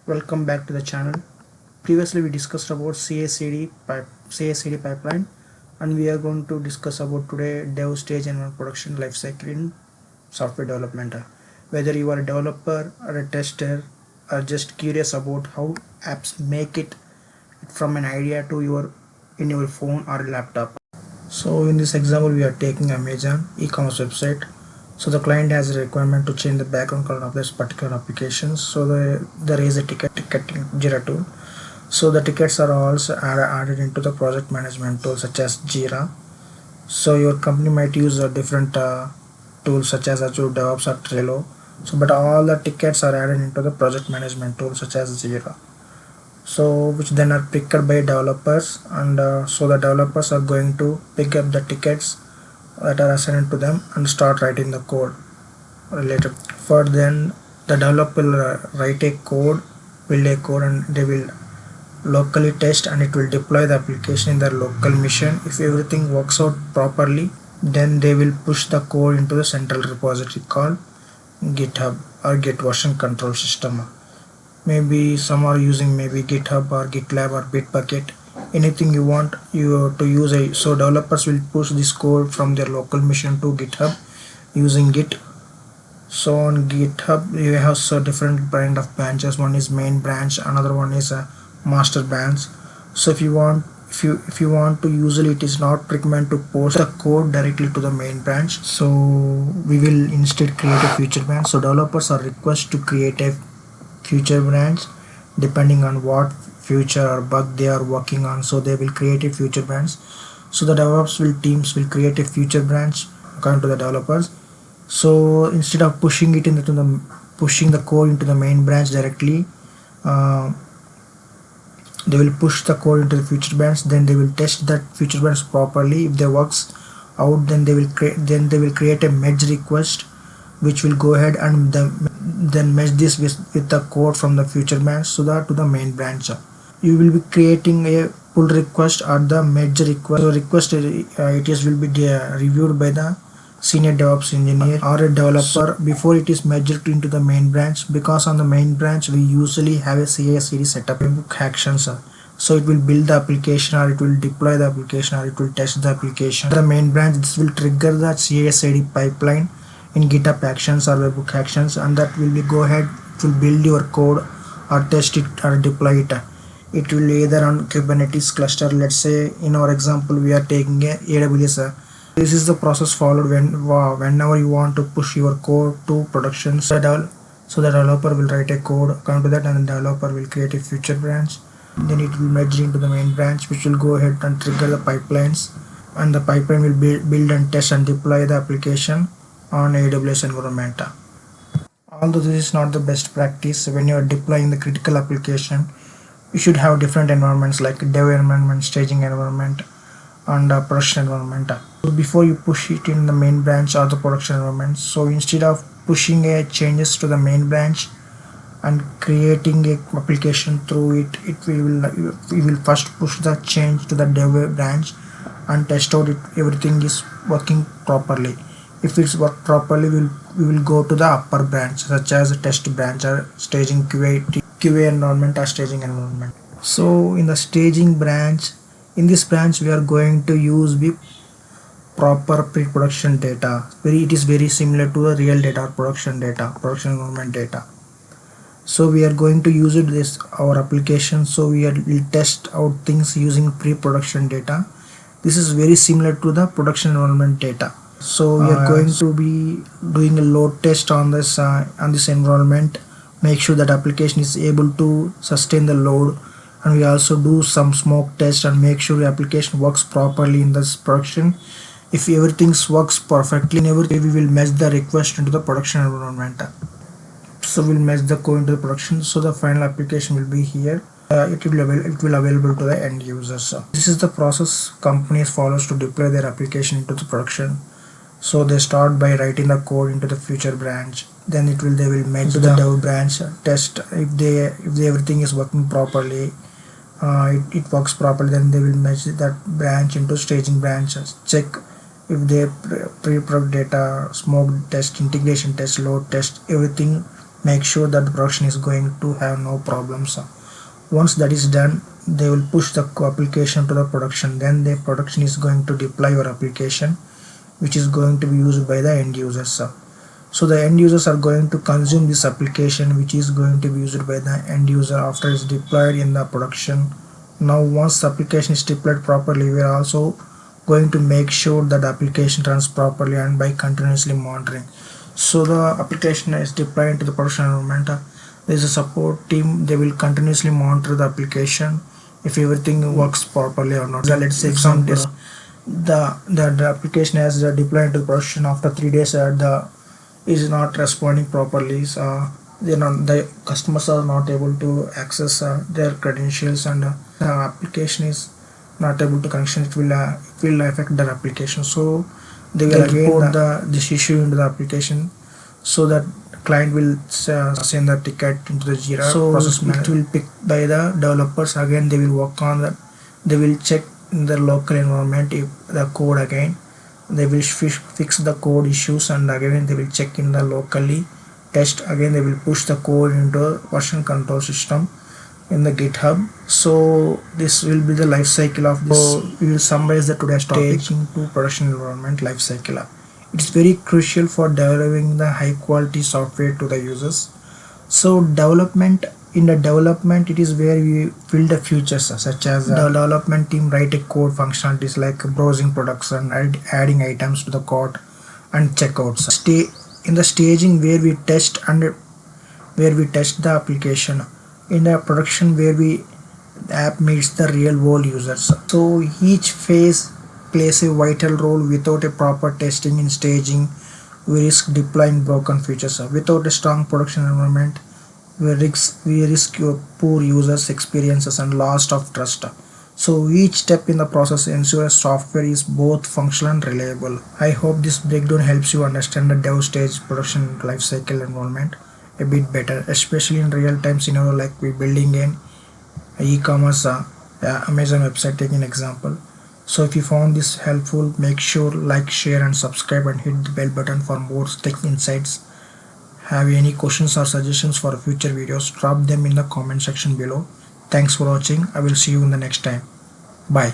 Welcome back to the channel. Previously we discussed about CICD pipeline, and we are going to discuss about today dev stage and production lifecycle in software development. Whether you are a developer or a tester or just curious about how apps make it from an idea to your in your phone or laptop. So in this example we are taking Amazon e-commerce website. So the client has a requirement to change the background color of this particular application. So there is a ticketing Jira tool. So the tickets are also added into the project management tool such as Jira. So your company might use a different tools such as Azure DevOps or Trello. So but all the tickets are added into the project management tool such as Jira. So which then are picked by developers, and so the developers are going to pick up the tickets that are assigned to them and start writing the code related. For then the developer will write a code, build a code, and they will locally test, and it will deploy the application in their local machine. If everything works out properly, then they will push the code into the central repository called GitHub or Git version control system. Maybe some are using maybe GitHub or GitLab or Bitbucket, anything you want you to use. So developers will push this code from their local machine to GitHub using Git. So on GitHub you have so different kind of branches. One is main branch, another one is a master branch. So if you want to, usually it is not recommended to post the code directly to the main branch, so we will instead create a future branch. So developers are requested to create a future branch depending on what feature or bug they are working on. So they will create a future branch. So the DevOps teams will create a future branch according to the developers. So instead of pushing the code into the main branch directly, they will push the code into the future branch. Then they will test that future branch properly. If they works out, then they will create a merge request, which will go ahead and then merge this with the code from the future branch to the main branch. You will be creating a pull request or the merge request. So request will be reviewed by the senior DevOps engineer or a developer before it is merged into the main branch, because on the main branch we usually have a CI/CD setup book actions. So it will build the application, or it will deploy the application, or it will test the application. The main branch, this will trigger the CI/CD pipeline in GitHub actions or webhook actions, and that will be go ahead to build your code or test it or deploy it. It will either on Kubernetes cluster. Let's say in our example we are taking a AWS. This is the process followed whenever you want to push your code to production. So the developer will write a code according to that, and the developer will create a future branch. Then it will merge into the main branch, which will go ahead and trigger the pipelines, and the pipeline will build and test and deploy the application on AWS environment. Although this is not the best practice, when you are deploying the critical application, you should have different environments like dev environment, staging environment, and production environment. So before you push it in the main branch or the production environment, so instead of pushing changes to the main branch and creating a application through it, we will first push the change to the dev branch and test out everything is working properly. If it's worked properly, we will go to the upper branch such as a test branch or staging QA environment or staging environment. So in the staging branch, in this branch we are going to use the proper pre-production data. It is very similar to the real data or production environment data. So we are going to use our application. So will test out things using pre-production data. This is very similar to the production environment data. So we are going to be doing a load test on this environment, make sure that application is able to sustain the load, and we also do some smoke test and make sure the application works properly in this production. If everything works perfectly, we will merge the request into the production environment. So we'll merge the code into the production. So the final application will be here. It will available to the end users. This is the process companies follows to deploy their application into the production. So they start by writing the code into the future branch. Then they will merge to the dev branch, test if everything is working properly. It works properly. Then they will merge that branch into staging branches. Check if they pre-prod data, smoke test, integration test, load test, everything make sure that the production is going to have no problems. Once that is done, they will push the application to the production. Then the production is going to deploy your application, which is going to be used by the end users. So the end users are going to consume this application, which is going to be used by the end user after it's deployed in the production. Now once the application is deployed properly, we are also going to make sure that the application runs properly and by continuously monitoring. So the application is deployed into the production environment. There is a support team. They will continuously monitor the application if everything works properly or not. So let's say example, the application has deployed into the production after 3 days. The is not responding properly. So the customers are not able to access their credentials, and the application is not able to connection. It will affect their application. So they will report this issue into the application, so that client will send the ticket into the Jira. So process it will pick by the developers. Again, they will work on that. They will check in the local environment if the code again. They will fix the code issues, and again they will check in the locally test. Again they will push the code into version control system in the GitHub. So this will be the life cycle of this. So we will summarize the today's topic into production environment life cycle. It is very crucial for delivering the high quality software to the users. So in the development, it is where we build the features, such as the development team write a code functionalities like browsing products and adding items to the cart and checkouts. In the staging, where we test the application. In the production, where the app meets the real world users. So each phase plays a vital role. Without a proper testing in staging, we risk deploying broken features. Without a strong production environment, we risk your poor users experiences and loss of trust. So each step in the process ensures software is both functional and reliable. I hope this breakdown helps you understand the dev stage production lifecycle environment a bit better, especially in real-time scenario like we building an e-commerce Amazon website, taking an example. So if you found this helpful, make sure like, share and subscribe, and hit the bell button for more tech insights. Have any questions or suggestions for future videos? Drop them in the comment section below. Thanks for watching. I will see you in the next time. Bye.